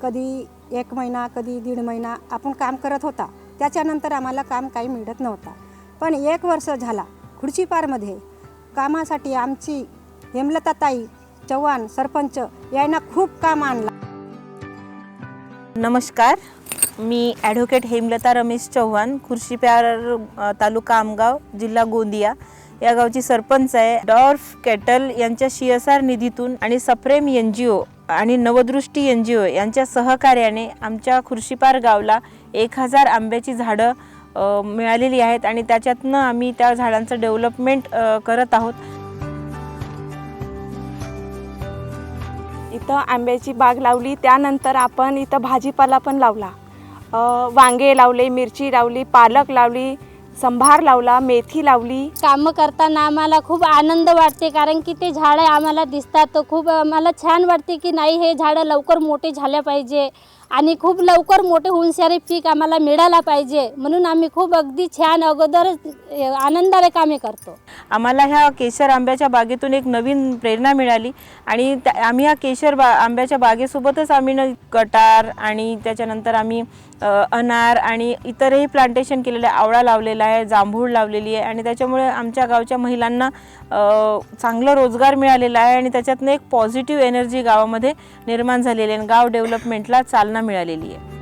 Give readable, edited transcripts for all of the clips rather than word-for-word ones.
कधी 1 महिना कधी 1.5 महिना आपण काम करत होता। त्याच्यानंतर आम्हाला काम काही मिळत नव्हता। पण 1 वर्ष झाला खुर्चीपारमध्ये कामासाठी आमची हेमलताताई चव्हाण सरपंच यांना खूप काम आणलं। नमस्कार, मी ॲडव्होकेट हेमलता रमेश चव्हाण, खुर्शीपार तालुका आमगाव, जिल्हा गोंदिया या गावची सरपंच आहे। डॉर्फ कॅटल यांच्या CSR निधीतून आणि सप्रेम NGO आणि नवदृष्टी NGO यांच्या सहकार्याने आमच्या खुर्शीपार गावला 1000 आंब्याची झाडं मिळालेली आहेत आणि त्याच्यातनं आम्ही त्या झाडांचं डेव्हलपमेंट करत आहोत। इथं आंब्याची बाग लावली, त्यानंतर आपण इथं भाजीपाला पण लावला। वांगे लावले, मिरची लावली, पालक लावली, संभार लावला, मेथी लावली। काम करताना आम्हाला खूप आनंद वाटते, कारण की ते झाडं आम्हाला दिसतात तर खूप आम्हाला छान वाटते की नाही हे झाडं लवकर मोठे झाले पाहिजे आणि खूप लवकर मोठे होऊन सारे पीक आम्हाला मिळाला पाहिजे, म्हणून आम्ही खूप अगदी छान अगोदर आनंदाने कामे करतो। आम्हाला ह्या केशर आंब्याच्या बागेतून एक नवीन प्रेरणा मिळाली आणि आम्ही ह्या केशर आंब्याच्या बागेसोबतच आम्ही कटार आणि त्याच्यानंतर आम्ही अनार आणि इतरही प्लांटेशन केलेले, आवळा लावलेला आहे, जांभूळ लावलेली आहे आणि त्याच्यामुळे आमच्या गावच्या महिलांना चांगला रोजगार मिळालेला आहे आणि त्याच्यातनं एक पॉझिटिव्ह एनर्जी गावामध्ये निर्माण झालेली आहे, गाव डेव्हलपमेंटला चालना मिळालेली आहे।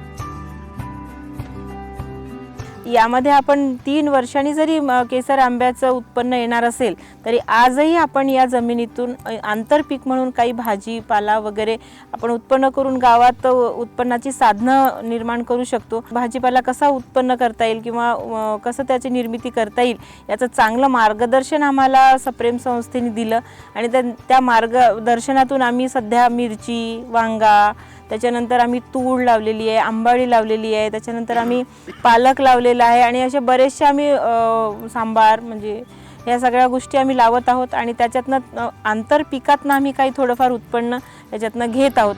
यामध्ये आपण 3 वर्षांनी जरी केसर आंब्याचं उत्पन्न येणार असेल तरी आजही आपण या जमिनीतून आंतरपीक म्हणून काही भाजीपाला वगैरे आपण उत्पन्न करून गावात उत्पन्नाची साधनं निर्माण करू शकतो। भाजीपाला कसा उत्पन्न करता येईल किंवा कसं त्याची निर्मिती करता येईल याचं चांगलं मार्गदर्शन आम्हाला सप्रेम संस्थेने दिलं आणि त्या मार्गदर्शनातून आम्ही सध्या मिरची, वांगा, त्याच्यानंतर आम्ही तूर लावलेली आहे, आंबाडी लावलेली आहे, त्याच्यानंतर आम्ही पालक लावलेला आहे आणि असे बरेचसे आम्ही सांबार म्हणजे या सगळ्या गोष्टी आम्ही लावत आहोत आणि त्याच्यातनं आंतरपिकातनं आम्ही काही थोडंफार उत्पन्न याच्यातनं घेत आहोत।